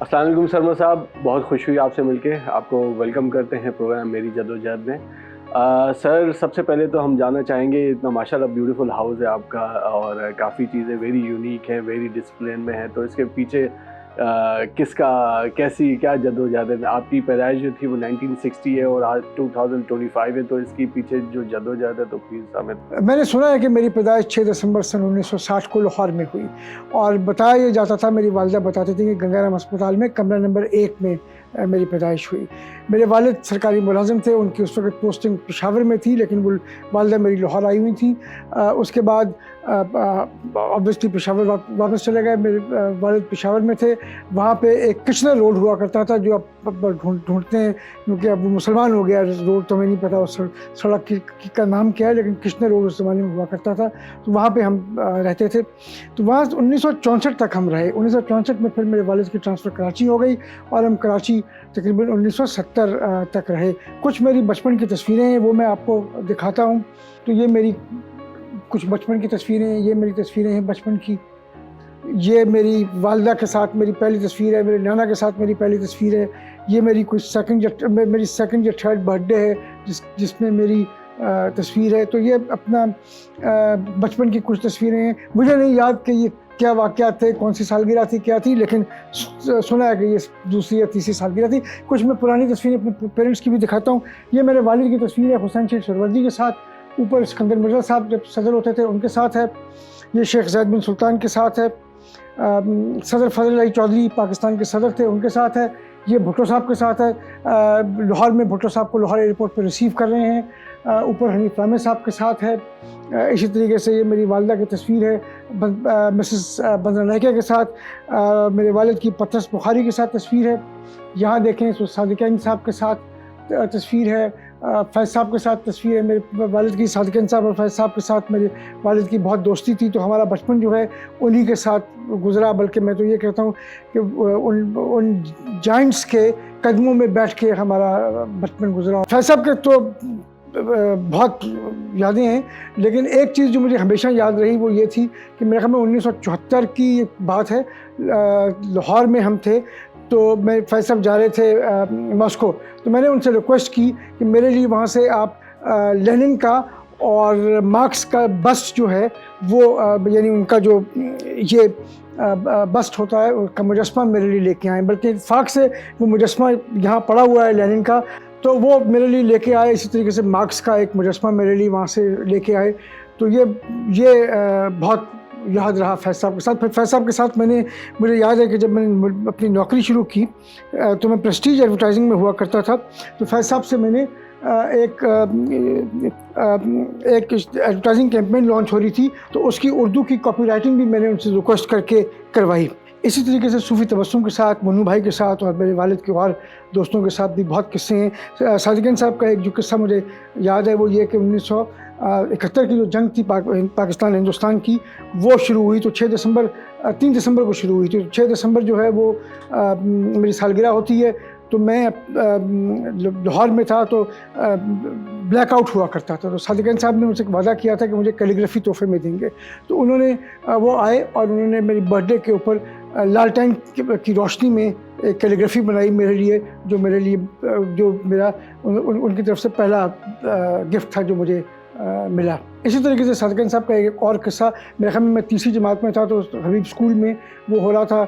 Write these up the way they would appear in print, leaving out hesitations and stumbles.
अस्सलाम वालेकुम सरमा साहब, बहुत खुश हुई आपसे मिलके। आपको वेलकम करते हैं प्रोग्राम मेरी जद्दोजहद में। सर, सबसे पहले तो हम जानना चाहेंगे, इतना माशाल्लाह ब्यूटीफुल हाउस है आपका और काफ़ी चीज़ें वेरी यूनिक हैं, वेरी डिसिप्लिन में हैं, तो इसके पीछे किसका कैसी क्या जद्दोजहद है? आपकी पैदाइश जो थी वो 1960 है और आज 2025 है, तो इसके पीछे जो जद्दोजहद है तो प्लीज़ हमें। मैंने सुना है कि मेरी पैदाइश 6 दिसंबर सन 1960 को लाहौर में हुई और बताया ये जाता था, मेरी वालिदा बताती थी कि गंगाराम अस्पताल में कमरा नंबर 1 में मेरी पैदाइश हुई। मेरे वालिद सरकारी मुलाजिम थे, उनकी उस वक्त पोस्टिंग पेशावर में थी, लेकिन वो वालिदा मेरी लाहौर आई हुई थी। उसके बाद ऑब्वियसली पेशावर वापस चले गए। मेरे वालिद पेशावर में थे। वहाँ पे एक किचनर रोड हुआ करता था, जो अब ढूंढते हैं, क्योंकि अब वो मुसलमान हो गया रोड, तो हमें नहीं पता उस सड़क का नाम क्या है, लेकिन किचनर रोड उस ज़माने में हुआ करता था। तो वहाँ पे हम रहते थे। तो वहाँ 1964 तक हम रहे। 1964 में फिर मेरे वालिद की ट्रांसफ़र कराची हो गई और हम कराची तकरीबन 1970 तक रहे। कुछ मेरी बचपन की तस्वीरें हैं, वो मैं आपको दिखाता हूँ। तो ये मेरी कुछ बचपन की तस्वीरें हैं, ये मेरी तस्वीरें हैं बचपन की। ये मेरी वालिदा के साथ मेरी पहली तस्वीर है, मेरे नाना के साथ मेरी पहली तस्वीर है। ये मेरी मेरी सेकंड या थर्ड बर्थडे है जिसमें मेरी तस्वीर है। तो ये अपना बचपन की कुछ तस्वीरें हैं। मुझे नहीं याद कि ये क्या वाक़यात थे, कौन सी सालगिरह थी, क्या थी, लेकिन सुना है कि ये दूसरी या तीसरी सालगिरह थी। कुछ मैं पुरानी तस्वीरें अपने पेरेंट्स की भी दिखाता हूँ। ये मेरे वालिद की तस्वीर है हुसैन शेख सरवर्दी के साथ। ऊपर सिकंदर मिर्ज़ा साहब जब सदर होते थे उनके साथ है। ये शेख ज़ैद बिन सुल्तान के साथ है। सदर फजल अली चौधरी पाकिस्तान के सदर थे, उनके साथ है। ये भुट्टो साहब के साथ है। लाहौर में भुट्टो साहब को लाहौर एयरपोर्ट पर रिसीव कर रहे हैं। ऊपर हनीफ रामे साहब के साथ है। इसी तरीके से ये मेरी वालिदा की तस्वीर है मिसेस बंदरा नायका के साथ। मेरे वालिद की पतरस बुखारी के साथ तस्वीर है। यहाँ देखें तो सादिक़ैन साहब के साथ तस्वीर है। फैज़ साहब के साथ तस्वीर है मेरे वालिद की। सादिक़ैन साहब और फैज़ साहब के साथ मेरे वालिद की बहुत दोस्ती थी, तो हमारा बचपन जो है उन्हीं के साथ गुज़रा। बल्कि मैं तो ये कहता हूँ कि उन जाइंट्स के कदमों में बैठ के हमारा बचपन गुज़रा। फैज़ साहब के तो बहुत यादें हैं, लेकिन एक चीज़ जो मुझे हमेशा याद रही वो ये थी कि मेरे ख्याल में 1974 की बात है। लाहौर में हम थे, तो मैं फैज़ साहब जा रहे थे मॉस्को, तो मैंने उनसे रिक्वेस्ट की कि मेरे लिए वहाँ से आप लेनिन का और मार्क्स का बस्ट जो है वो यानी उनका जो ये बस्ट होता है उसका मुजस्मा मेरे लिए लेके आए। बल्कि इत्तेफाक से वो मुजस्मा यहाँ पड़ा हुआ है लेनिन का, तो वो मेरे लिए लेके आए। इसी तरीके से मार्क्स का एक मुजस्मा मेरे लिए वहाँ से लेके आए। तो ये बहुत याद रहा फैज़ साहब के साथ। फिर फैज़ साहब के साथ मुझे याद है कि जब मैंने अपनी नौकरी शुरू की तो मैं प्रेस्टीज एडवर्टाइजिंग में हुआ करता था। तो फैज़ साहब से मैंने एक एडवर्टाइजिंग कैंपेन लॉन्च हो रही थी, तो उसकी उर्दू की कॉपी राइटिंग भी मैंने उनसे रिक्वेस्ट करके करवाई। इसी तरीके से सूफ़ी तबस्सुम के साथ, मन्नू भाई के साथ और मेरे वालिद के और दोस्तों के साथ भी बहुत किस्से हैं। सादिक़ैन साहब का एक जो किस्सा मुझे याद है वो ये कि 1971 की जो जंग थी पाकिस्तान हिंदुस्तान की, वो शुरू हुई तो 3 दिसंबर को शुरू हुई थी। तो 6 दिसंबर जो है वो मेरी सालगिरह होती है। तो मैं लाहौर में था, तो ब्लैकआउट हुआ करता था। तो सादिक़ैन साहब ने मुझसे वादा किया था कि मुझे कैलीग्राफी तोहफे में देंगे। तो उन्होंने वो आए और उन्होंने मेरी बर्थडे के ऊपर लालटेन की रोशनी में एक कैलीग्राफी बनाई मेरे लिए, जो मेरा उनकी तरफ से पहला गिफ्ट था जो मुझे मिला। इसी तरीके से सादिक़ैन साहब का एक और किस्सा, मेरे ख्याल में मैं तीसरी जमात में था, तो हबीब स्कूल में वो हो रहा था,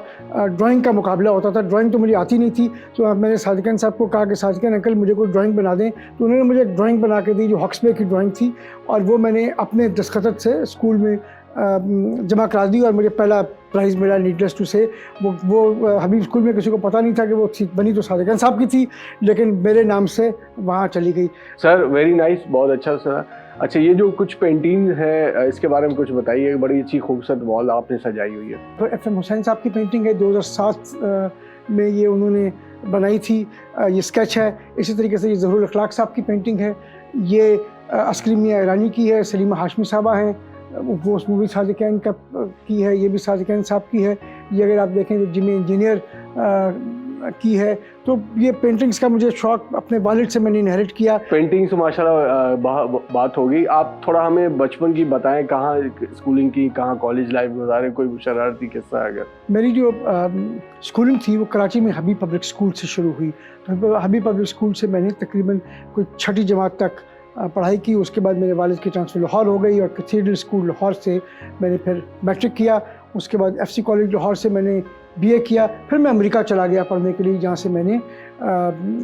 ड्राइंग का मुकाबला होता था। ड्राइंग तो मुझे आती नहीं थी, तो मैंने सादिक़ैन साहब को कहा कि सादिक़ैन अंकल मुझे कोई ड्राइंग बना दें। तो उन्होंने मुझे एक ड्राइंग बना के दी जो हॉक्सबे की ड्राइंग थी, और वो मैंने अपने दस्तखत से स्कूल में जमा करा दी और मुझे पहला प्राइज़ मिला। नीडलेस टू से वो हबीब स्कूल में किसी को पता नहीं था कि वो बनी तो सादिक़ैन साहब की थी, लेकिन मेरे नाम से वहाँ चली गई। सर वेरी नाइस, बहुत अच्छा सर। अच्छा, ये जो कुछ पेंटिंग है इसके बारे में कुछ बताइए। बड़ी अच्छी खूबसूरत वॉल आपने सजाई हुई है। तो एफ एम हुसैन साहब की पेंटिंग है, 2007 में ये उन्होंने बनाई थी। ये स्केच है। इसी तरीके से ये ज़हरुल अखलाक साहब की पेंटिंग है। ये अस्करी मियां ईरानी की है। सलीमा हाशमी साहबा हैं, वो उस मूवी सादिक़ैन की है। ये भी सादिक़ैन साहब की है। ये अगर आप देखें तो जिमी इंजीनियर की है। तो ये पेंटिंग्स का मुझे शौक़ अपने वालिद से मैंने इनहेरिट किया। पेंटिंग्स तो माशाल्लाह बात होगी, आप थोड़ा हमें बचपन की बताएं, कहाँ स्कूलिंग की, कहाँ कॉलेज लाइफ गुजारे, कोई शरारती किस्सा है अगर? मेरी जो स्कूलिंग थी वो कराची में हबीब पब्लिक स्कूल से शुरू हुई। तो हबीब पब्लिक स्कूल से मैंने तकरीबन कोई 6ठी जमात तक पढ़ाई की। उसके बाद मेरे वालिद की ट्रांसफ़र लाहौर हो गई और कैथेड्रल स्कूल लाहौर से मैंने फिर मैट्रिक किया। उसके बाद FC कॉलेज लाहौर से मैंने BA किया। फिर मैं अमेरिका चला गया पढ़ने के लिए, जहाँ से मैंने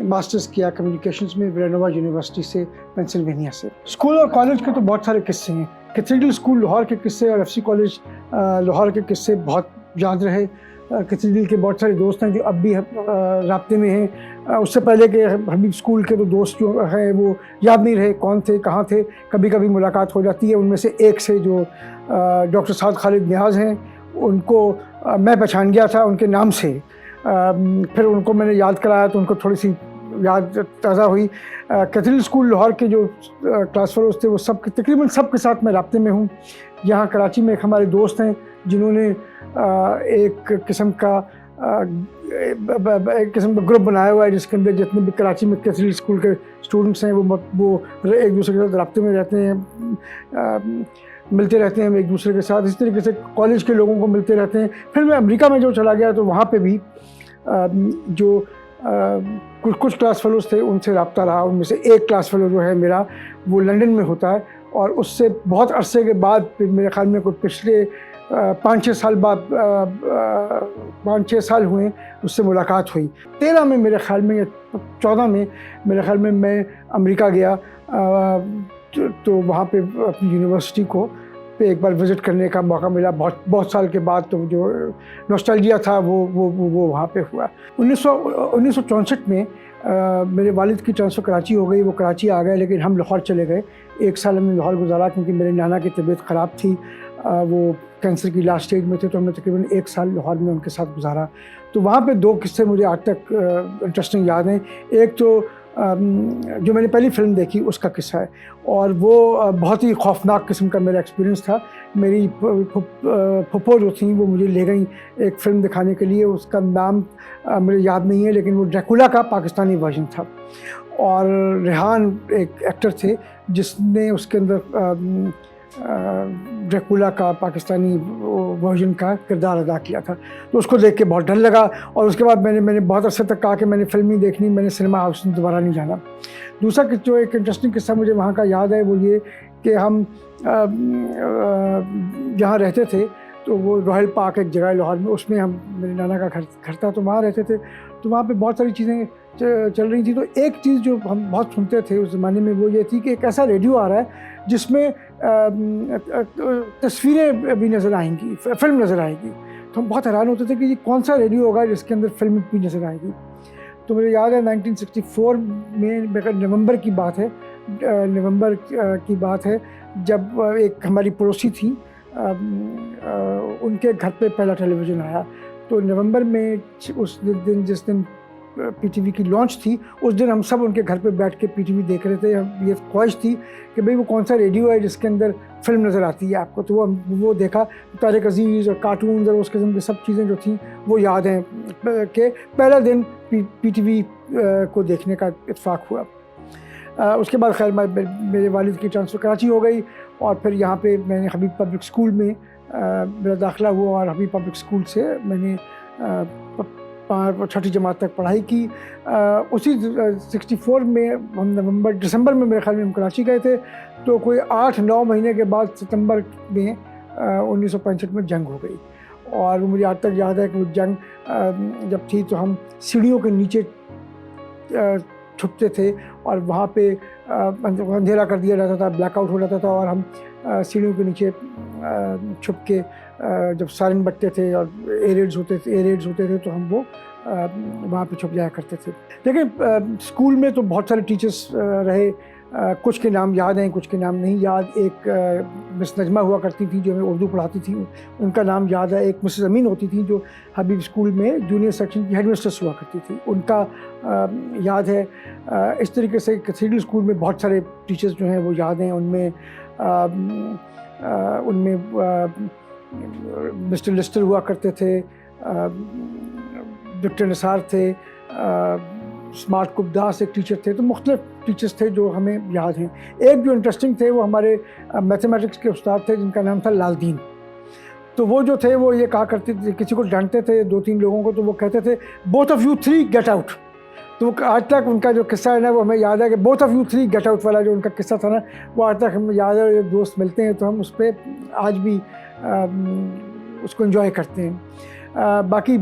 मास्टर्स किया कम्युनिकेशंस में विलानोवा यूनिवर्सिटी से, पेंसिल्वेनिया से। स्कूल और कॉलेज के तो बहुत सारे किस्से हैं। कैथेड्रल स्कूल लाहौर के किस्से और FC कॉलेज लाहौर के किस्से बहुत याद रहे। कैथेड्रल के बहुत सारे दोस्त हैं जो अब भी राब्ते में हैं। उससे पहले के हबीब स्कूल के तो दोस्त जो हैं वो याद नहीं रहे कौन थे, कहाँ थे। कभी कभी मुलाकात हो जाती है। उनमें से एक से जो डॉक्टर साद खालिद नियाज़ हैं, उनको मैं पहचान गया था उनके नाम से। फिर उनको मैंने याद कराया तो उनको थोड़ी सी याद ताज़ा हुई। कैथेड्रल स्कूल लाहौर के जो क्लास फेलोज़ थे वो सब तकरीबन सब के साथ मैं राब्ते में हूँ। यहाँ कराची में एक हमारे दोस्त हैं जिन्होंने एक किस्म का ग्रुप बनाया हुआ है जिसके अंदर जितने भी कराची में कैथेड्रल स्कूल के स्टूडेंट्स हैं वो एक दूसरे के साथ राब्ते में रहते हैं, मिलते रहते हैं एक दूसरे के साथ। इस तरीके से कॉलेज के लोगों को मिलते रहते हैं। फिर मैं अमेरिका में जो चला गया तो वहाँ पे भी जो कुछ क्लास फेलोज़ थे उनसे रब्ता रहा। उनमें से एक क्लास फेलो जो है मेरा वो लंदन में होता है और उससे बहुत अरसे के बाद फिर मेरे ख़्याल में कोई पिछले 5-6 साल बाद 5-6 साल हुए उससे मुलाकात हुई। 13 में मेरे ख़्याल में या 14 में मेरे ख़्याल में मैं अमेरिका गया। तो वहाँ पे अपनी यूनिवर्सिटी को पे एक बार विज़िट करने का मौका मिला। बहुत साल के बाद तो जो नॉस्टैल्जिया था वो वहाँ पे हुआ। 1964 में मेरे वालिद की ट्रांसफ़र कराची हो गई। वो कराची आ गए लेकिन हम लाहौर चले गए। 1 साल हमने लाहौर गुजारा क्योंकि मेरे नाना की तबीयत ख़राब थी। वो कैंसर की लास्ट स्टेज में थे तो हमने तकरीबन 1 साल लाहौर में उनके साथ गुजारा। तो वहाँ पे 2 किस्से मुझे आज तक इंटरेस्टिंग याद हैं। एक तो जो मैंने पहली फ़िल्म देखी उसका किस्सा है और वो बहुत ही खौफनाक किस्म का मेरा एक्सपीरियंस था। मेरी फुप्पो जो थी वो मुझे ले गई एक फ़िल्म दिखाने के लिए। उसका नाम मुझे याद नहीं है लेकिन वो ड्रैकुला का पाकिस्तानी वर्जन था और रेहान एक एक्टर थे जिसने उसके अंदर ड्रैकुला का पाकिस्तानी वर्जन का किरदार अदा किया था। तो उसको देख के बहुत डर लगा और उसके बाद मैंने बहुत अरसे तक कहा कि मैंने फ़िल्म नहीं देखनी, मैंने सिनेमा हाउस में दोबारा नहीं जाना। दूसरा जो एक इंटरेस्टिंग किस्सा मुझे वहाँ का याद है वो ये कि हम जहाँ रहते थे तो वो रॉयल पार्क एक जगह लाहौर में, उसमें हम मेरे नाना का घर था तो वहाँ रहते थे। तो वहाँ पे बहुत सारी चीज़ें चल रही थी। तो एक चीज़ जो हम बहुत सुनते थे उस ज़माने में वो ये थी कि एक ऐसा रेडियो आ रहा है जिसमें तस्वीरें भी नज़र आएंगी, फ़िल्म नज़र आएगी। तो हम बहुत हैरान होते थे कि ये कौन सा रेडियो होगा जिसके अंदर फ़िल्म भी नज़र आएगी। तो मुझे याद है 1964 में नवंबर की बात है, नवंबर की बात है जब एक हमारी पड़ोसी थी, उनके घर पे पहला टेलीविज़न आया। तो नवंबर में उस दिन जिस दिन PTV की लॉन्च थी उस दिन हम सब उनके घर पे बैठ के PTV देख रहे थे। ये ख्वाहिश थि कि भाई वो कौन सा रेडियो है जिसके अंदर फ़िल्म नज़र आती है आपको। तो वो देखा, तारिक अज़ीज़ और कार्टून्स और उस किस्म की सब चीज़ें जो थी वो याद हैं कि पहला दिन PTV को देखने का इत्तेफाक हुआ। उसके बाद खैर मेरे वालिद की ट्रांसफ़र कराची हो गई और फिर यहाँ पे मैंने हबीब पब्लिक स्कूल में मेरा दाखिला हुआ और हबीब पब्लिक स्कूल से मैंने 6ठी जमात तक पढ़ाई की। उसी 64 में हम दिसंबर में मेरे ख्याल में हम कराची गए थे। तो कोई 8-9 महीने के बाद सितंबर में 1965 में जंग हो गई और मुझे आज तक याद है कि वो जंग जब थी तो हम सीढ़ियों के नीचे छुपते थे और वहाँ पे अंधेरा कर दिया जाता था, ब्लैकआउट हो जाता था और हम सीढ़ियों के नीचे छुप के जब सायरन बजते थे और एयर रेड्स होते थे तो हम वो वहाँ पे छुप जाया करते थे। लेकिन स्कूल में तो बहुत सारे टीचर्स रहे, कुछ के नाम याद हैं, कुछ के नाम नहीं याद। एक मिस नजमा हुआ करती थी जो हमें उर्दू पढ़ाती थी, उनका नाम याद है। एक मिसेस अमीन होती थी जो हबीब स्कूल में जूनियर सेक्शन की हेडमिस्ट्रेस हुआ करती थी, उनका याद है। इस तरीके से कैथेड्रल स्कूल में बहुत सारे टीचर्स जो हैं वो याद हैं। उनमें मिस्टर लिस्टर हुआ करते थे, डॉक्टर निसार थे, स्मार्ट कुबदास एक टीचर थे, तो मुख्तलिफ टीचर्स थे जो हमें याद हैं। एक जो इंटरेस्टिंग थे वो हमारे मैथमेटिक्स के उस्ताद थे जिनका नाम था लालदीन। तो वो जो थे वो ये कहा करते थे, किसी को डांटते थे 2-3 लोगों को, तो वो कहते थे both of you 3 get out. तो आज तक उनका जो किस्सा है ना वो हमें याद है कि both of you 3 get out वाला जो उनका किस्सा था ना, वो आज तक हमें याद है। दोस्त मिलते हैं तो हम उस पर आज भी उसको एंजॉय करते हैं। बाकी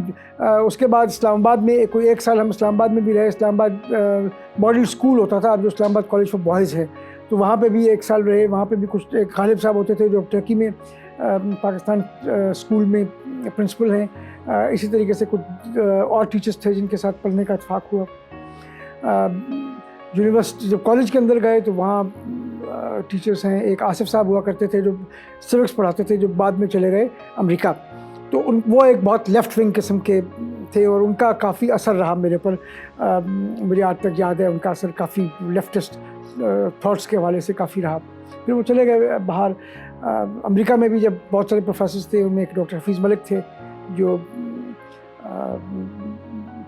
उसके बाद इस्लामाबाद में कोई 1 साल हम इस्लामाबाद में भी रहे। इस्लामाबाद मॉडल स्कूल होता था, अब जो इस्लामाबाद कॉलेज फॉर बॉयज़ है, तो वहाँ पे भी 1 साल रहे। वहाँ पे भी कुछ एक गालिब साहब होते थे जो टर्की में पाकिस्तान स्कूल में प्रिंसिपल हैं। इसी तरीके से कुछ और टीचर्स थे जिनके साथ पढ़ने का इत्तेफाक हुआ। यूनिवर्सिटी जब कॉलेज के अंदर गए तो वहाँ टीचर्स हैं, एक आसिफ साहब हुआ करते थे जो सिविक्स पढ़ाते थे, जो बाद में चले गए अमेरिका। तो वो एक बहुत लेफ़्ट विंग किस्म के थे और उनका काफ़ी असर रहा मेरे पर। मुझे आज तक याद है उनका असर काफ़ी लेफ्टिस्ट थॉट्स के हवाले से काफ़ी रहा। फिर वो चले गए बाहर। अमेरिका में भी जब बहुत सारे प्रोफेसर्स थे, उनमें एक डॉक्टर हफीज़ मलिक थे जो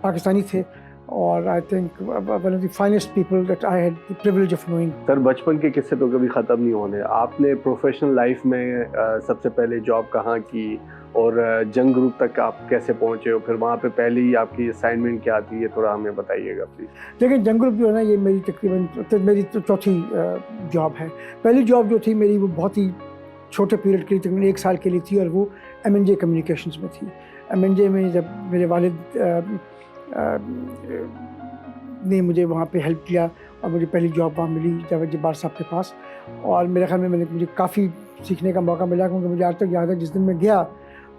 पाकिस्तानी थे, और I think one of the finest people that I had the privilege of knowing. Sir, बचपन के किस्से तो कभी ख़त्म नहीं होने। आपने प्रोफेशनल लाइफ में सबसे पहले जॉब कहाँ की और जंग ग्रुप तक आप कैसे पहुँचे हो, फिर वहाँ पे पहली आपकी असाइनमेंट क्या थी, ये थोड़ा हमें बताइएगा प्लीज़। लेकिन जंग ग्रुप जो है ना, ये मेरी तकरीबन मेरी चौथी जॉब है। पहली जॉब जो थी मेरी वो बहुत ही छोटे पीरियड के लिए, तकरीबन 1 साल के लिए थी, और वो M&J कम्युनिकेशंस में थी। M&J में जब मेरे वालिद ने मुझे वहाँ पे हेल्प किया और मुझे पहली जॉब वहाँ मिली जावेद जब्बार साहब के पास। और मेरे ख्याल में मुझे काफ़ी सीखने का मौका मिला, क्योंकि मुझे आज तक याद है जिस दिन मैं गया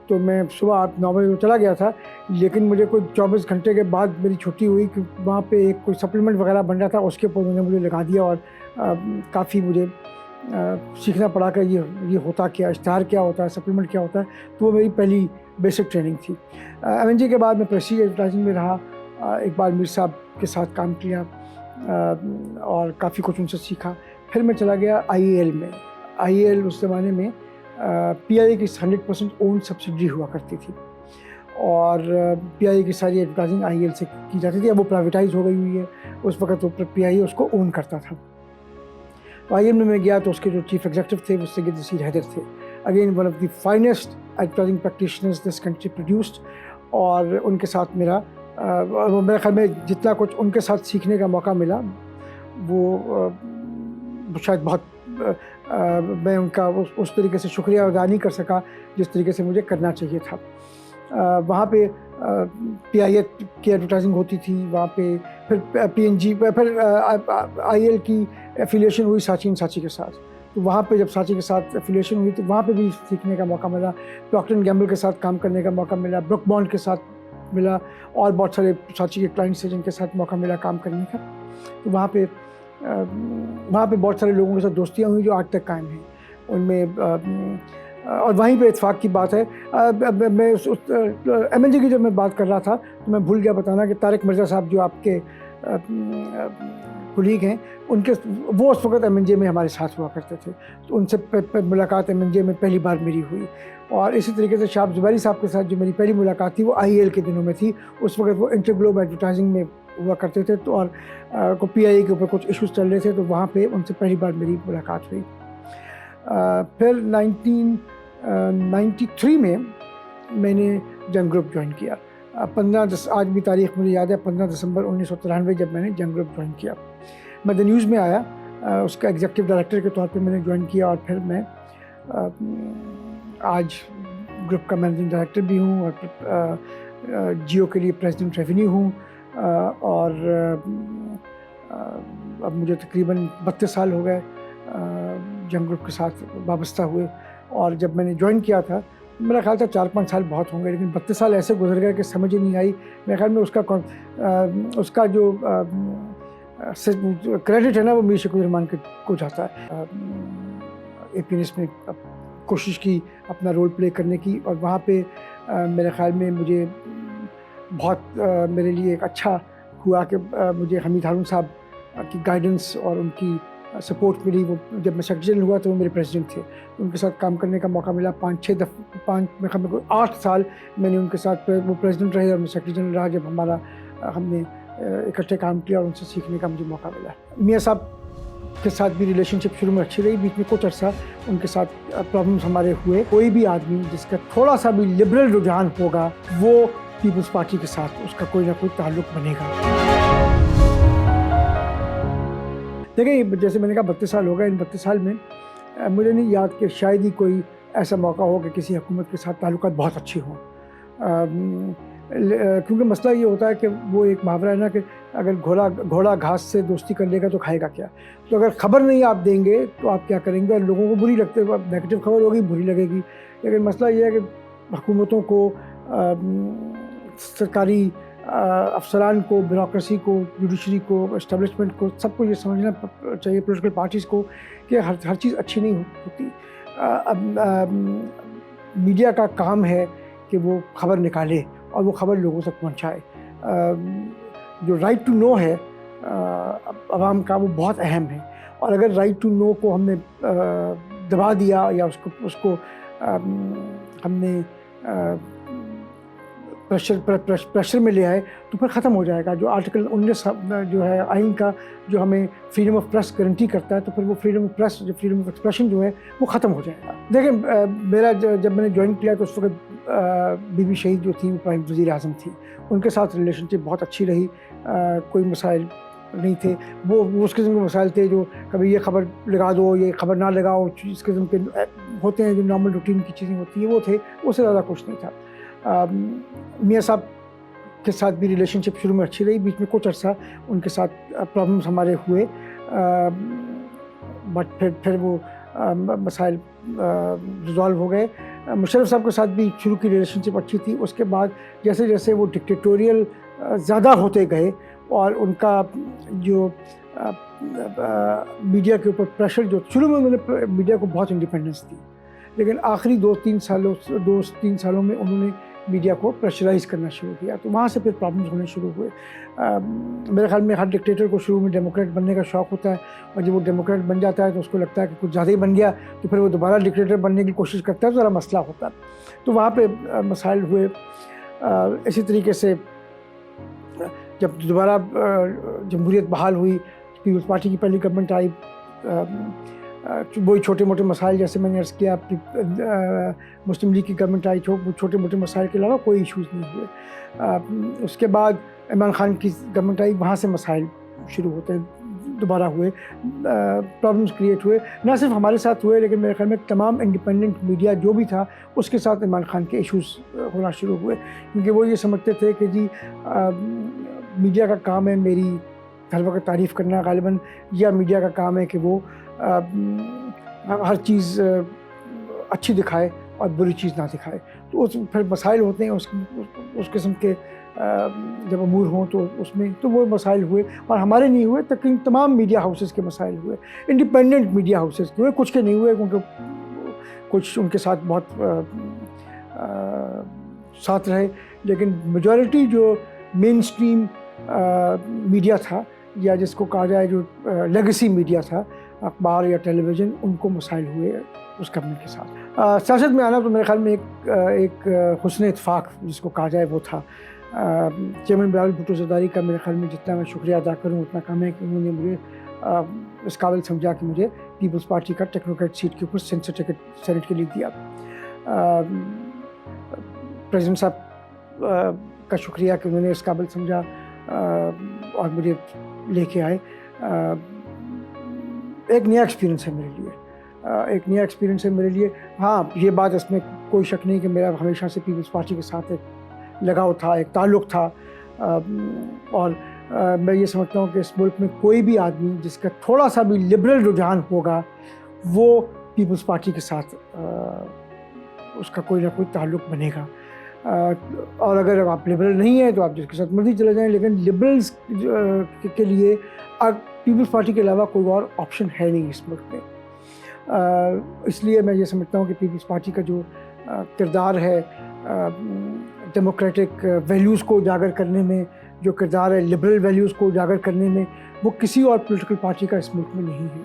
तो मैं सुबह 8-9 बजे चला गया था, लेकिन मुझे कोई 24 घंटे के बाद मेरी छुट्टी हुई कि वहाँ पे एक कोई सप्लीमेंट वगैरह बन रहा था, उसके ऊपर उन्होंने मुझे लगा दिया और काफ़ी मुझे सीखना पड़ा कि ये होता क्या, इश्तहार क्या होता है, सप्लीमेंट क्या होता है। तो वो मेरी पहली बेसिक ट्रेनिंग थी। M&J के बाद मैं प्रेस्टीज एडवर्टाइजिंग में रहा, इकबाल मीर साहब के साथ काम किया और काफ़ी कुछ उनसे सीखा। फिर मैं चला गया IAL में। IAL उस ज़माने में PIA की 100% ओन सब्सिडरी हुआ करती थी, और PIA की सारी एडवर्टाइजिंग IAL से की जाती थी। अब वो प्राइवेटाइज हो गई हुई है, उस वक्त वो PIA उसको ओन करता था। तो IAL में मैं गया तो उसके जो चीफ एग्जीक्यूटिव थे वो सैयद नसीर हैदर थे। Again one of the finest advertising practitioners this country produced, और उनके साथ मेरा मेरे ख्याल में जितना कुछ उनके साथ सीखने का मौका मिला वो शायद बहुत मैं उनका उस तरीके से शुक्रिया अदा नहीं कर सका जिस तरीके से मुझे करना चाहिए था। वहाँ पे PIA की एडवर्टाइजिंग होती थी, वहाँ पे फिर PNG फिर IAL की एफिलिएशन हुई साची एंड साची के साथ। तो वहाँ पे जब साची के साथ एफिलिएशन हुई तो वहाँ पे भी सीखने का मौका मिला। प्रॉक्टर एंड गैम्बल के साथ काम करने का मौका मिला, ब्रुक बॉन्ड के साथ मिला, और बहुत सारे साची के क्लाइंट्स हैं जिनके साथ मौका मिला काम करने का। तो वहाँ पे बहुत सारे लोगों के साथ दोस्तियाँ हुई जो आज तक कायम हैं उनमें। और वहीं पे इत्तेफाक की बात है, मैं M&J की जब मैं बात कर रहा था तो मैं भूल गया बताना कि तारिक मिर्ज़ा साहब जो आपके कुलीग हैं, वो उस वक्त M&J में हमारे साथ हुआ करते थे। तो उनसे मुलाकात M&J में पहली बार मेरी हुई। और इसी तरीके से शाह जुबैरी साहब के साथ जो मेरी पहली मुलाकात थी वो IAL के दिनों में थी। उस वक्त वो इंटरग्लोब एडवर्टाइजिंग में हुआ करते थे, तो और को PIA के ऊपर कुछ इश्यूज चल रहे थे, तो वहाँ पे उनसे पहली बार मेरी मुलाकात हुई। फिर 1993 में मैंने जंग ग्रुप ज्वाइन किया। आज भी तारीख़ मुझे याद है, 15 दिसंबर 1993 जब मैंने जंग ग्रुप ज्वाइन किया। मैं द न्यूज़ में आया, उसका एग्जीक्यूटिव डायरेक्टर के तौर पे मैंने ज्वाइन किया, और फिर मैं आज ग्रुप का मैनेजिंग डायरेक्टर भी हूँ और जियो के लिए प्रेसिडेंट रेवेन्यू हूँ। और अब मुझे तकरीबन 32 साल हो गए जंग ग्रुप के साथ वाबस्ता हुए। और जब मैंने ज्वाइन किया था मेरा ख्याल था 4-5 साल बहुत होंगे, लेकिन 32 साल ऐसे गुजर गए कि समझ ही नहीं आई। मेरे ख्याल में उसका जो क्रेडिट है ना वो मीर शकील रहमान को जाता है। APNS में कोशिश की अपना रोल प्ले करने की, और वहाँ पे मेरे ख्याल में मुझे बहुत मेरे लिए एक अच्छा हुआ कि मुझे हमीद हारून साहब की गाइडेंस और उनकी सपोर्ट मिली। वो जब मैं सेक्रेटरी जनरल हुआ तो वो मेरे प्रेसिडेंट थे, उनके साथ काम करने का मौका मिला। 8 साल मैंने उनके साथ वो प्रेसिडेंट रहे और मैं सेक्रेटरी जनरल रहा जब हमारा ہم نے اکٹھے کام کیا اور ان سے سیکھنے کا مجھے موقع ملا. میاں صاحب کے ساتھ بھی ریلیشن شپ شروع میں اچھی رہی, بیچ میں کچھ عرصہ ان کے ساتھ پرابلمس ہمارے ہوئے. کوئی بھی آدمی جس کا تھوڑا سا بھی لبرل رجحان ہوگا وہ پیپلز پارٹی کے ساتھ اس کا کوئی نہ کوئی تعلق بنے گا. دیکھیں جیسے میں نے کہا 32 سال ہو گئے, ان 32 سال میں مجھے نہیں یاد کہ شاید ہی کوئی ایسا موقع ہو کہ کسی حکومت کے ساتھ تعلقات بہت اچھے ہوں. کیونکہ مسئلہ یہ ہوتا ہے کہ وہ ایک محاورہ ہے نا کہ اگر گھوڑا گھاس سے دوستی کر لے گا تو کھائے گا کیا. تو اگر خبر نہیں آپ دیں گے تو آپ کیا کریں گے, لوگوں کو بری لگتے ہے, نیگیٹو خبر ہوگی بری لگے گی. لیکن مسئلہ یہ ہے کہ حکومتوں کو, سرکاری افسران کو, بیوروکریسی کو, جوڈیشری کو, اسٹیبلشمنٹ کو, سب کو یہ سمجھنا چاہیے, پولیٹیکل پارٹیز کو, کہ ہر چیز اچھی نہیں ہوتی. میڈیا کا کام ہے کہ وہ خبر نکالے اور وہ خبر لوگوں تک پہنچائے. جو رائٹ ٹو نو ہے عوام کا, وہ بہت اہم ہے. اور اگر رائٹ ٹو نو کو ہم نے دبا دیا یا اس کو ہم نے پریشر میں لے آئے تو پھر ختم ہو جائے گا. جو آرٹیکل 19 جو ہے آئین کا, جو ہمیں فریڈم آف پریس گارنٹی کرتا ہے, تو پھر وہ فریڈم آف پریس, جو فریڈم آف ایکسپریشن جو ہے وہ ختم ہو جائے گا. دیکھیں میرا جب میں نے جوائن کیا تو اس وقت بی بی شہید جو تھیں وہ پرائم وزیر اعظم تھیں. ان کے ساتھ ریلیشن شپ بہت اچھی رہی, کوئی مسائل نہیں تھے. وہ اس قسم کے مسائل تھے جو کبھی یہ خبر لگا دو, یہ خبر نہ لگاؤ, اس قسم کے ہوتے ہیں جو نارمل روٹین کی چیزیں ہوتی ہیں, وہ تھے. اس سے زیادہ کچھ نہیں تھا. میاں صاحب کے ساتھ بھی ریلیشن شپ شروع میں اچھی رہی, بیچ میں کچھ عرصہ ان کے ساتھ پرابلمس ہمارے ہوئے, بٹ پھر وہ مسائل ریزالو ہو گئے. مشرف صاحب کے ساتھ بھی شروع کی ریلیشن شپ اچھی تھی. اس کے بعد جیسے جیسے وہ ڈکٹیٹوریل زیادہ ہوتے گئے اور ان کا جو میڈیا کے اوپر پریشر, جو شروع میں انہوں نے میڈیا کو بہت انڈیپینڈنس دی, لیکن آخری 2-3 سالوں میں انہوں نے میڈیا کو پریشرائز کرنا شروع کیا, تو وہاں سے پھر پرابلمس ہونے شروع ہوئے. میرے خیال میں ہر ڈکٹیٹر کو شروع میں ڈیموکریٹ بننے کا شوق ہوتا ہے, اور جب وہ ڈیموکریٹ بن جاتا ہے تو اس کو لگتا ہے کہ کچھ زیادہ ہی بن گیا, تو پھر وہ دوبارہ ڈکٹیٹر بننے کی کوشش کرتا ہے, تو ذرا مسئلہ ہوتا ہے. تو وہاں پہ مسائل ہوئے. اسی طریقے سے جب دوبارہ جمہوریت بحال ہوئی, پیپلز پارٹی کی پہلی گورنمنٹ آئی, وہی چھوٹے موٹے مسائل جیسے میں نے عرض کیا, مسلم لیگ کی گورنمنٹ آئی, چھوٹے موٹے مسائل کے علاوہ کوئی ایشوز نہیں ہوئے. اس کے بعد عمران خان کی گورنمنٹ آئی, وہاں سے مسائل شروع ہوتے دوبارہ ہوئے, پرابلمس کریٹ ہوئے. نہ صرف ہمارے ساتھ ہوئے, لیکن میرے خیال میں تمام انڈیپینڈنٹ میڈیا جو بھی تھا اس کے ساتھ عمران خان کے ایشوز ہونا شروع ہوئے, کیونکہ وہ یہ سمجھتے تھے کہ جی میڈیا کا کام ہے میری ہر وقت تعریف کرنا غالباً, یا میڈیا کا کام ہے کہ وہ ہر چیز اچھی دکھائے اور بری چیز نہ دکھائے. تو پھر مسائل ہوتے ہیں اس قسم کے جب امور ہوں تو اس میں تو وہ مسائل ہوئے, اور ہمارے نہیں ہوئے, تقریباً تمام میڈیا ہاؤسز کے مسائل ہوئے. انڈیپینڈنٹ میڈیا ہاؤسز کے ہوئے, کچھ کے نہیں ہوئے کیونکہ کچھ ان کے ساتھ بہت ساتھ رہے, لیکن میجورٹی جو مین اسٹریم میڈیا تھا, یا جس کو کہا جائے جو لیگیسی میڈیا تھا, اخبار یا ٹیلی ویژن, ان کو مسائل ہوئے اس گورنمنٹ کے ساتھ. سیاست میں آنا تو میرے خیال میں ایک حسن اتفاق جس کو کہا جائے وہ تھا. چیئرمین بلاول بھٹو زرداری کا میرے خیال میں جتنا میں شکریہ ادا کروں اتنا کم ہے, کہ انہوں نے مجھے اس قابل سمجھا کہ مجھے پیپلز پارٹی کا ٹیکنوکریٹ سیٹ کے اوپر سینسر ٹکٹ سینٹ کے لیے دیا. پریزیڈنٹ صاحب کا شکریہ کہ انہوں نے اس قابل سمجھا اور مجھے لے کے آئے. ایک نیا ایکسپیرینس ہے میرے لیے, ہاں یہ بات اس میں کوئی شک نہیں کہ میرا ہمیشہ سے پیپلز پارٹی کے ساتھ ایک لگاؤ تھا, ایک تعلق تھا, اور میں یہ سمجھتا ہوں کہ اس ملک میں کوئی بھی آدمی جس کا تھوڑا سا بھی لبرل رجحان ہوگا وہ پیپلز پارٹی کے ساتھ اس کا کوئی نہ کوئی تعلق بنے گا. اور اگر آپ لبرل نہیں ہیں تو آپ جس کے ساتھ مرضی چلے جائیں, لیکن لبرلز کے لیے پیپلز پارٹی کے علاوہ کوئی اور آپشن ہے نہیں اس ملک میں. اس لیے میں یہ سمجھتا ہوں کہ پیپلز پارٹی کا جو کردار ہے ڈیموکریٹک ویلیوز کو اجاگر کرنے میں, جو کردار ہے لبرل ویلیوز کو اجاگر کرنے میں, وہ کسی اور پولیٹیکل پارٹی کا اس ملک میں نہیں ہے.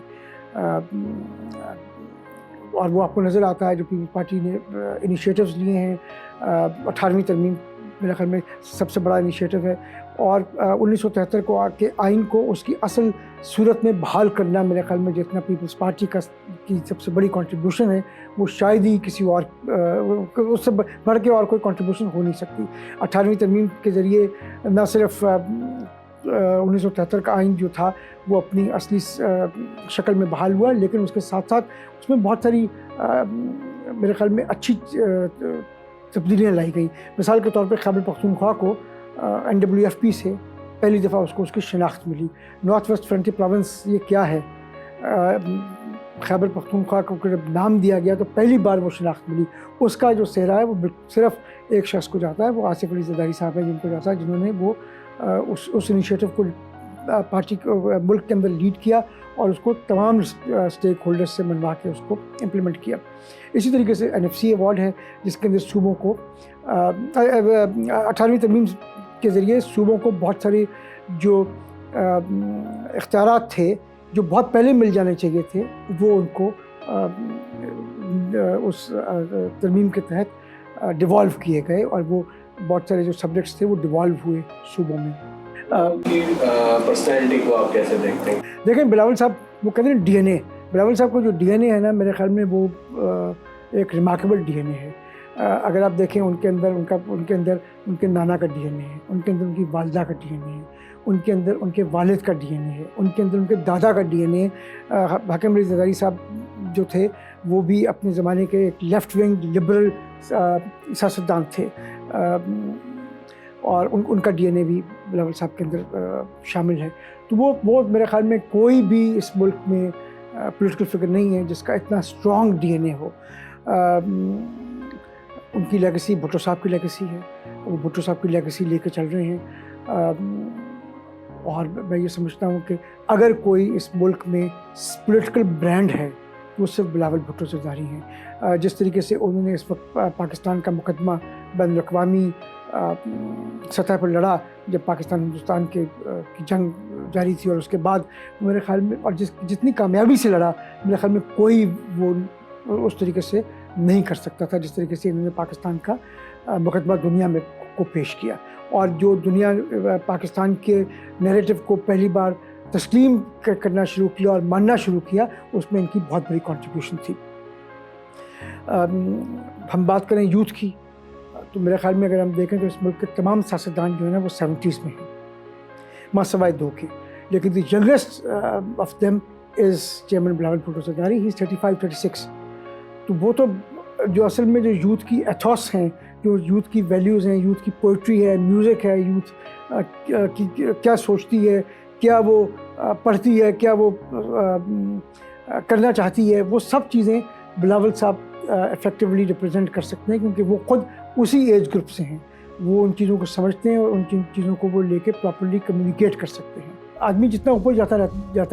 اور وہ آپ کو نظر آتا ہے جو پیپلز پارٹی نے انیشیٹوز لیے ہیں 18ویں ترمیم میرے خیال میں سب سے بڑا انیشیٹو ہے، اور 1973 کو کے آئین کو اس کی اصل صورت میں بحال کرنا میرے خیال میں جتنا پیپلز پارٹی کی سب سے بڑی کنٹریبیوشن ہے، وہ شاید ہی کسی اور اس سے بڑھ کے اور کوئی کنٹریبیوشن ہو نہیں سکتی۔ 18ویں ترمیم کے ذریعے نہ صرف 1973 کا آئین جو تھا وہ اپنی اصلی شکل میں بحال ہوا، لیکن اس کے ساتھ ساتھ اس میں بہت ساری میرے خیال میں اچھی تبدیلیاں لائی گئی۔ مثال کے طور پہ خیبر پختونخوا کو NWFP سے پہلی دفعہ اس کو اس کی شناخت ملی۔ نارتھ ویسٹ فرنٹی پروونس یہ کیا ہے، خیبر پختونخوا کو جب نام دیا گیا تو پہلی بار وہ شناخت ملی۔ اس کا جو صحرا ہے وہ صرف ایک شخص کو جاتا ہے، وہ آصف علی زرداری صاحب ہیں جن کو جاتا ہے، جنہوں نے وہ اس انیشیٹو کو پارٹی ملک کے اندر لیڈ کیا اور اس کو تمام اسٹیک ہولڈرز سے منوا کے اس کو امپلیمنٹ کیا۔ اسی طریقے سے NFC ایوارڈ ہے جس کے اندر صوبوں کو 18ویں ترمیم کے ذریعے صوبوں کو بہت سارے جو اختیارات تھے جو بہت پہلے مل جانے چاہیے تھے وہ ان کو اس ترمیم کے تحت ڈیوالو کیے گئے، اور وہ بہت سارے جو سبجیکٹس تھے وہ ڈیوالو ہوئے صوبوں میں۔ پرسنالٹی کو آپ کیسے دیکھتے ہیں؟ دیکھیں بلاول صاحب وہ کہتے ہیں DNA، بلاول صاحب کو جو DNA ہے نا میرے خیال میں وہ ایک ریمارکیبل DNA ہے۔ اگر آپ دیکھیں ان کے اندر ان کے نانا کا DNA ہے، ان کے اندر ان کی والدہ کا DNA ہے، ان کے اندر ان کے والد کا DNA ہے، ان کے اندر ان کے دادا کا DNA ہے۔ حاکم علی زرداری صاحب جو تھے وہ بھی اپنے زمانے کے ایک لیفٹ ونگ لبرل سیاستدان تھے، اور ان کا DNA بھی بلاول صاحب کے اندر شامل ہے۔ تو وہ میرے خیال میں کوئی بھی اس ملک میں پولیٹیکل فگر نہیں ہے جس کا اتنا اسٹرانگ DNA ہو۔ ان کی لیگیسی بھٹو صاحب کی لیگیسی ہے، وہ بھٹو صاحب کی لیگیسی لے کے چل رہے ہیں، اور میں یہ سمجھتا ہوں کہ اگر کوئی اس ملک میں پولیٹیکل برانڈ ہے وہ صرف بلاول بھٹو زرداری ہیں۔ جس طریقے سے انہوں نے اس وقت پاکستان کا مقدمہ بین الاقوامی سطح پر لڑا جب پاکستان ہندوستان کی جنگ جاری تھی، اور اس کے بعد میرے خیال میں اور جتنی کامیابی سے لڑا میرے خیال میں کوئی وہ اس طریقے سے نہیں کر سکتا تھا جس طریقے سے انہوں نے پاکستان کا مقدمہ دنیا میں کو پیش کیا، اور جو دنیا پاکستان کے نیریٹو کو پہلی بار تسلیم کرنا شروع کیا اور ماننا شروع کیا، اس میں ان کی بہت بڑی کنٹریبیوشن تھی۔ ہم بات کریں یوتھ کی تو میرے خیال میں اگر ہم دیکھیں تو اس ملک کے تمام سیاستدان جو ہیں نا وہ 70s میں ہیں، ماں سوائے دو کے، لیکن the youngest of them is chairman Bilawal Bhutto Zardari, he is 35-36۔ تو وہ تو جو اصل میں جو یوتھ کی ایتھوس ہیں، جو یوتھ کی ویلیوز ہیں، یوتھ کی پوئٹری ہے، میوزک ہے، یوتھ کی کیا سوچتی ہے، کیا وہ پڑھتی ہے، کیا وہ کرنا چاہتی ہے، وہ سب چیزیں بلاول صاحب افیکٹولی ریپرزینٹ کر سکتے ہیں، کیونکہ وہ خود اسی ایج گروپ سے ہیں، وہ ان چیزوں کو سمجھتے ہیں اور ان چیزوں کو وہ لے کے پراپرلی کمیونیکیٹ کر سکتے ہیں۔ آدمی جتنا اوپر جاتا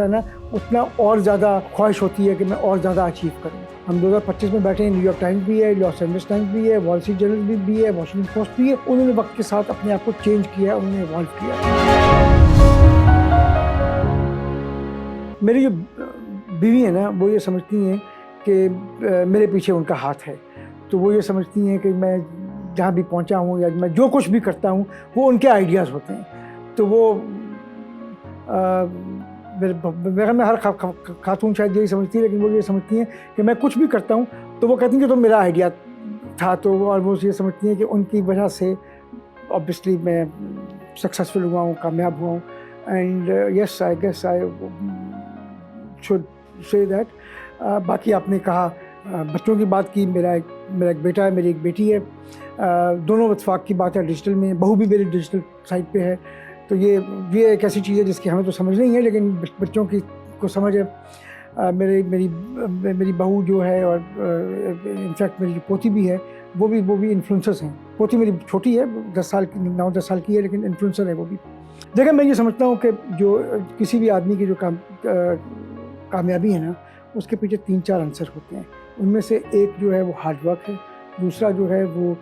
ہے نا اتنا اور زیادہ خواہش ہوتی ہے کہ میں اور زیادہ اچیو کروں۔ ہم 2025 میں بیٹھے ہیں، نیو یارک ٹائمز بھی ہے، لاس اینجلس ٹائمز بھی ہے، وال اسٹریٹ جرنل بھی ہے، واشنگٹن پوسٹ بھی ہے۔ انہوں نے وقت کے ساتھ اپنے آپ کو چینج کیا ہے، انہوں نے ایوالو کیا ہے۔ میری جو بیوی ہے نا وہ یہ سمجھتی ہیں کہ میرے پیچھے ان کا ہاتھ ہے، تو وہ یہ سمجھتی ہیں کہ میں جہاں بھی پہنچا ہوں یا میں جو کچھ بھی کرتا ہوں وہ ان کے آئیڈیاز ہوتے ہیں۔ تو وہ میرے میں ہر خاتون شاید یہی سمجھتی ہے، لیکن وہ یہ سمجھتی ہیں کہ میں کچھ بھی کرتا ہوں تو وہ کہتی ہیں کہ تو میرا آئیڈیا تھا، تو اور وہ یہ سمجھتی ہیں کہ ان کی وجہ سے obviously میں سکسیزفل ہوا ہوں، کامیاب ہوا ہوں۔ And yes I guess I should say that. باقی آپ نے کہا بچوں کی بات کی، میرا ایک بیٹا ہے، میری ایک بیٹی ہے، دونوں اتفاق کی بات ہے ڈیجیٹل میں، بہو بھی میری ڈیجیٹل سائٹ پہ ہے۔ تو یہ ایک ایسی چیز ہے جس کی ہمیں تو سمجھ نہیں ہے، لیکن بچوں کی کو سمجھ ہے۔ میری بہو جو ہے اور انفیکٹ میری پوتی بھی ہے، وہ بھی انفلوئنسرز ہیں۔ پوتی میری چھوٹی ہے، 9-10 سال کی ہے، لیکن انفلوئنسر ہے وہ بھی۔ دیکھیں میں یہ سمجھتا ہوں کہ جو کسی بھی آدمی کی جو کامیابی ہے نا اس کے پیچھے 3-4 عنصر ہوتے ہیں۔ ان میں سے ایک جو ہے وہ ہارڈ ورک ہے، دوسرا جو ہے وہ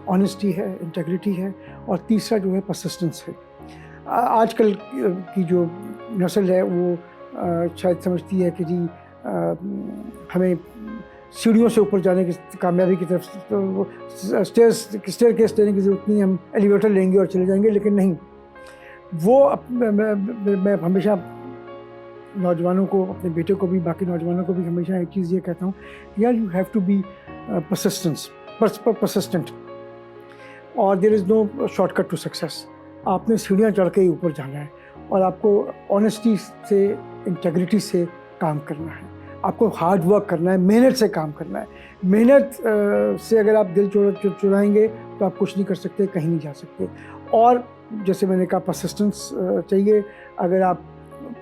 آنیسٹی ہے، انٹیگریٹی ہے، اور تیسرا جو ہے پرسسٹنس ہے۔ آج کل کی جو نسل ہے وہ شاید سمجھتی ہے کہ جی ہمیں सीढ़ियों से ऊपर जाने की कामयाबी की तरफ, तो स्टेयर केस लेने की ज़रूरत नहीं, हम एलिवेटर लेंगे और चले जाएंगे, लेकिन नहीं, वो मैं हमेशा नौजवानों को, अपने बेटे को भी, बाकी नौजवानों को भी हमेशा एक चीज़ ये कहता हूँ, यार you have to be persistent और there is no shortcut to success. आपने सीढ़ियाँ चढ़ के ही ऊपर जाना है और आपको ऑनेस्टी से, इंटेग्रिटी से काम करना है, आपको हार्ड वर्क करना है, मेहनत से काम करना है। मेहनत से अगर आप दिल चुराएंगे तो आप कुछ नहीं कर सकते, कहीं नहीं जा सकते। और जैसे मैंने कहा, परसिस्टेंस चाहिए। अगर आप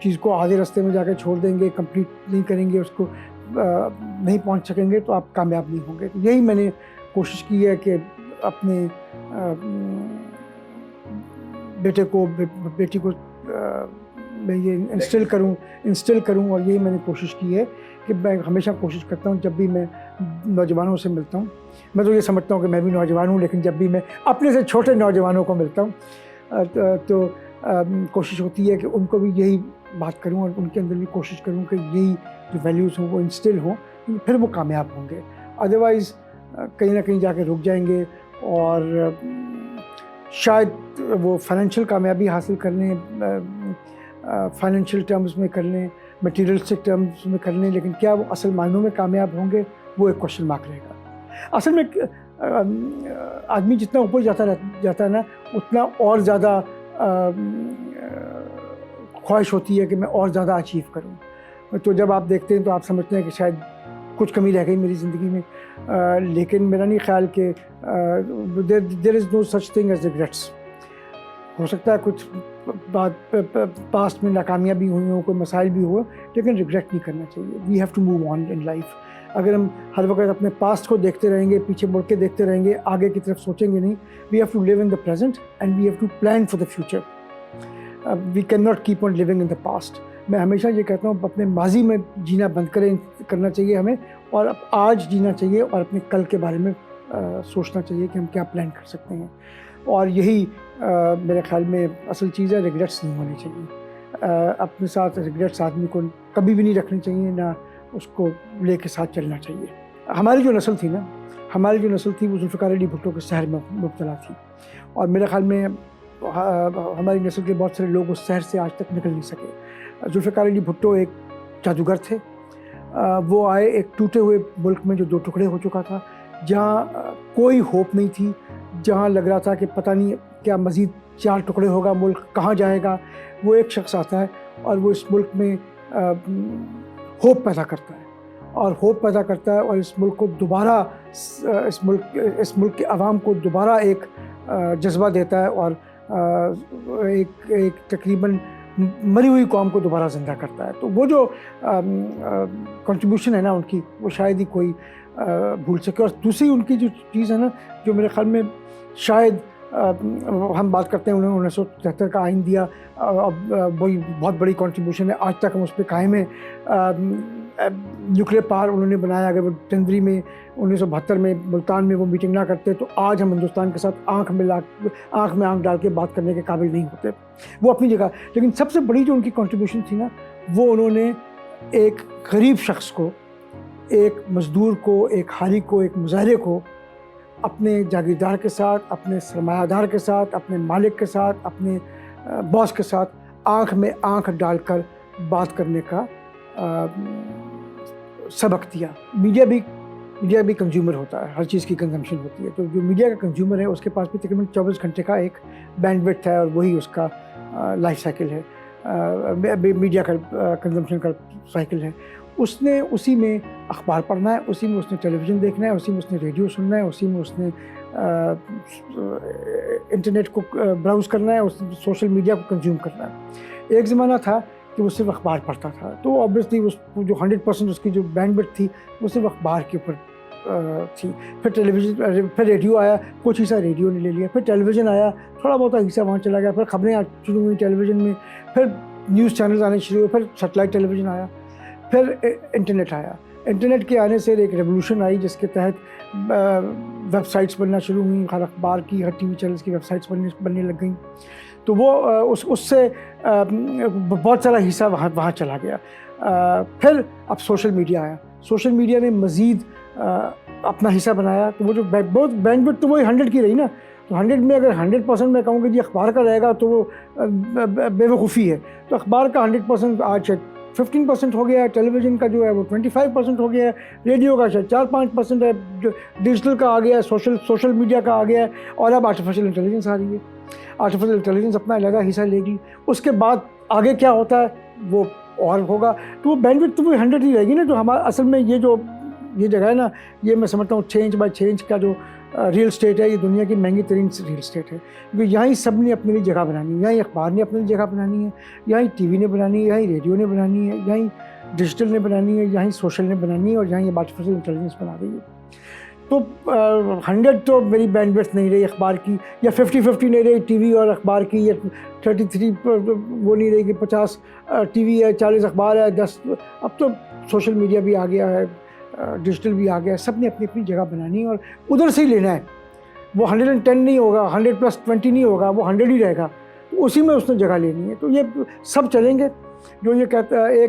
चीज़ को आधे रास्ते में जाकर छोड़ देंगे, कंप्लीट नहीं करेंगे, उसको नहीं पहुंच सकेंगे, तो आप कामयाब नहीं होंगे। तो यही मैंने कोशिश की है कि अपने बेटे को, बेटी को मैं ये इंस्टिल करूं और यही मैंने कोशिश की है कि मैं हमेशा कोशिश करता हूं, जब भी मैं नौजवानों से मिलता हूं, मैं तो ये समझता हूं कि मैं भी नौजवान हूं, लेकिन जब भी मैं अपने से छोटे नौजवानों को मिलता हूं तो कोशिश होती है कि उनको भी यही बात करूं और उनके अंदर भी कोशिश करूं कि यही जो वैल्यूज़ हों वो इंस्टिल हों, फिर वो कामयाब होंगे। अदरवाइज़ कहीं ना कहीं जाके रुक जाएंगे और शायद वो फाइनेंशियल कामयाबी हासिल करने, फाइनेंशियल टर्म्स में कर लें, मटीरियलिस्टिक टर्म्स में कर लें, लेकिन क्या वो असल मायनों में कामयाब होंगे, वो एक क्वेश्चन मार्क रहेगा। असल में आदमी जितना ऊपर जाता है ना, उतना और ज़्यादा ख्वाहिश होती है कि मैं और ज़्यादा अचीव करूं। तो जब आप देखते हैं तो आप समझते हैं कि शायद कुछ कमी रह गई मेरी ज़िंदगी में, लेकिन मेरा नहीं ख्याल कि there is no such thing as regrets. हो सकता है कुछ पास्ट में नाकामियाँ भी हुई हों, कोई मसाइल भी हो, लेकिन रिग्रेट नहीं करना चाहिए। We have to move on in life. अगर हम हर वक्त अपने पास्ट को देखते रहेंगे, पीछे मुड़ के देखते रहेंगे, आगे की तरफ सोचेंगे नहीं, we have to live in the present and we have to plan for the future. We can not keep on living in the past. मैं हमेशा ये कहता हूँ, अपने माजी में जीना बंद करना चाहिए हमें, और अब आज जीना चाहिए और अपने कल के बारे में सोचना चाहिए कि हम क्या प्लान कर सकते हैं। और यही मेरे ख्याल में असल चीज़ है, रिग्रेट्स नहीं होने चाहिए। अपने साथ रिग्रेट्स आदमी को कभी भी नहीं रखने चाहिए, ना उसको लेके साथ चलना चाहिए। हमारी जो नस्ल थी वो जुल्फ़िकार अली भुट्टो के सहर में मुब्तला थी, और मेरे ख्याल में हमारी नस्ल के बहुत सारे लोग उस सहर से आज तक निकल नहीं सके। जुल्फ़िकार अली भुट्टो एक जादूगर थे। वो आए एक टूटे हुए मुल्क में जो दो टुकड़े हो चुका था, जहाँ कोई होप नहीं थी, जहाँ लग रहा था कि पता नहीं क्या मज़ीद 4 टुकड़े होगा, मुल्क कहाँ जाएगा। वो एक शख्स आता है और वो इस मुल्क में होप पैदा करता है, और इस मुल्क को दोबारा, इस मुल्क के अवाम को दोबारा एक जज्बा देता है, और एक तकरीबन मरी हुई कौम को दोबारा ज़िंदा करता है। तो वो जो कंट्रीब्यूशन है ना उनकी, वो शायद ही कोई भूल सके। और दूसरी उनकी जो चीज़ है ना, जो मेरे ख्याल में शायद हम बात करते हैं, उन्होंने 1973 का आइन दिया, वही बहुत बड़ी कंट्रीब्यूशन है, आज तक हम उस पर कायम हैं। न्यूक्लियर पावर उन्होंने बनाया। अगर वो जनवरी में 1972 में मुल्तान में वो मीटिंग ना करते तो आज हम हिंदुस्तान के साथ आँख में आँख डाल के बात करने के काबिल नहीं होते। वो अपनी जगह, लेकिन सबसे बड़ी जो उनकी कंट्रीब्यूशन थी ना, वो उन्होंने एक गरीब शख्स को, एक मज़दूर को, एक हारी को, एक मुजाहिरे को अपने जागीरदार के साथ, अपने सरमायादार के साथ, अपने मालिक के साथ, अपने बॉस के साथ आँख में आँख डालकर बात करने का सबक दिया। मीडिया भी कंज्यूमर होता है, हर चीज़ की कंजम्पशन होती है। तो जो मीडिया का कंज्यूमर है उसके पास भी तकरीबन 24 घंटे का एक बैंडविड्थ है, और वही उसका लाइफ साइकिल है, मीडिया का कंजम्पशन का साइकिल है। उसने उसी में अखबार पढ़ना है, उसी में उसने टेलीविज़न देखना है, उसी में उसने रेडियो सुनना है, उसी में उसने इंटरनेट को ब्राउज़ करना है, उस सोशल मीडिया को कंज्यूम करना है। एक ज़माना था कि वो सिर्फ अखबार पढ़ता था, तो ऑब्वियसली उस जो 100% उसकी जो बैंडविड्थ थी वो सिर्फ अखबार के ऊपर थी। फिर टेलीविज़न, फिर रेडियो आया, कुछ हिस्सा रेडियो ने ले लिया, फिर टेलीविज़न आया, थोड़ा बहुत हिस्सा वहाँ चला गया, फिर खबरें शुरू हुई टेलीविज़न में, फिर न्यूज़ चैनल्स आने शुरू हुए, फिर सेटेलाइट टेलीविज़न आया, फिर इंटरनेट आया। इंटरनेट के आने से एक रेवोल्यूशन आई, जिसके तहत वेबसाइट्स बनना शुरू हुई, हर अखबार की, हर टीवी चैनल्स की वेबसाइट्स बनने लग गई। तो वो उससे बहुत सारा हिस्सा वहाँ चला गया। फिर अब सोशल मीडिया आया। सोशल मीडिया ने मज़ीद अपना हिस्सा बनाया, तो वो जो बहुत बैंडविड्थ तो वही 100 की रही ना। तो 100 में अगर 100% मैं कहूँ कि जी अखबार का रहेगा तो वो बेवकूफ़ी है। तो अखबार का 100% आज 15% हो गया है, टेलीविज़न का जो है वो 25% हो गया है, रेडियो का शायद 4-5% है, जो डिजिटल का आ गया है, सोशल मीडिया का आ गया है, और अब आर्टिफिशियल इंटेलिजेंस आ रही है। आर्टिफिशियल इंटेलिजेंस अपना अलग हिस्सा लेगी, उसके बाद आगे क्या होता है वो और होगा। तो वो बैंडविड्थ तो वो 100 ही रहेगी ना। जो हमारा असल में ये जगह है ना, ये मैं समझता हूँ चेंज बाय चेंज का जो रियल स्टेट है, ये दुनिया की महंगी तरीन रियल स्टेट है, क्योंकि यहाँ सब ने अपने लिए जगह बनानी है। यहाँ अखबार ने अपने लिए जगह बनानी है, यहाँ टीवी ने बनानी है, यहाँ रेडियो ने बनानी है, यहाँ डिजिटल ने बनानी है, यहाँ सोशल ने बनानी है, और यहाँ ये आर्टिफिशियल इंटेलिजेंस बना रही है। तो 100 तो मेरी बैंडविड्थ नहीं रही अखबार की, या 50-50 नहीं रही टीवी और अखबार की, या 33 वो नहीं रही कि 50 टीवी है 40 अखबार है 10। अब तो सोशल मीडिया भी आ गया है, डिजिटल भी आ गया है, सब ने अपनी अपनी जगह बनानी है और उधर से ही लेना है। वो 110 नहीं होगा, 100+20 नहीं होगा, वो 100 ही रहेगा, तो उसी में उसने जगह लेनी है। तो ये सब चलेंगे। जो ये कहता है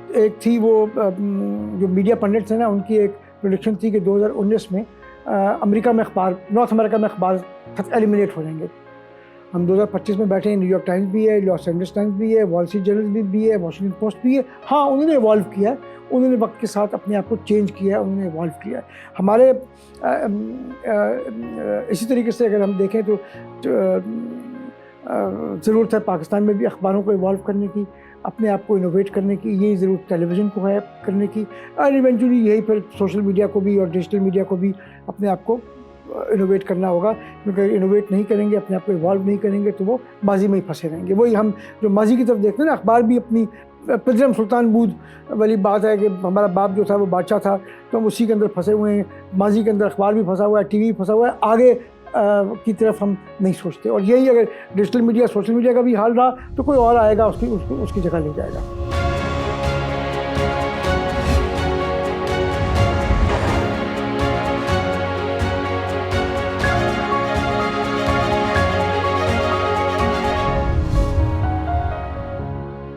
एक थी वो जो मीडिया पंडित्स हैं ना, उनकी एक प्रेडिक्शन थी कि 2019 में अमेरिका में अखबार, नॉर्थ अमेरिका में अखबार एलिमिनेट हो जाएंगे। हम 2025 में बैठे हैं, न्यूयॉर्क टाइम्स भी है, लॉस एंजल्स टाइम्स भी है, वॉल स्ट्रीट जर्नल भी है, वाशिंगटन पोस्ट भी है। हाँ, उन्होंने इवॉल्व किया है, उन्होंने वक्त के साथ अपने आप को चेंज किया है, उन्होंने इवॉल्व किया है। हमारे इसी तरीके से अगर हम देखें तो ज़रूरत है पाकिस्तान में भी अखबारों को इवॉल्व करने की, अपने आप को इनोवेट करने की। यही ज़रूरत टेलीविज़न को है करने की, और इवेंचुअली यही फिर सोशल मीडिया को भी और डिजिटल मीडिया को भी अपने आप को इनोवेट करना होगा। क्योंकि इनोवेट नहीं करेंगे, अपने आप को इवॉल्व नहीं करेंगे, तो वो माजी में ही फंसे रहेंगे। वही हम जो माजी की तरफ देखते हैं ना, अखबार भी अपनी पिजरम सुल्तान बूद वाली बात है कि हमारा बाप जो था वो बादशाह था, तो हम उसी के अंदर फंसे हुए हैं। माजी के अंदर अखबार भी फंसा हुआ है, टीवी भी फंसा हुआ है, आगे की तरफ हम नहीं सोचते। और यही अगर डिजिटल मीडिया सोशल मीडिया का भी हाल रहा तो कोई और आएगा उसकी जगह ले जाएगा।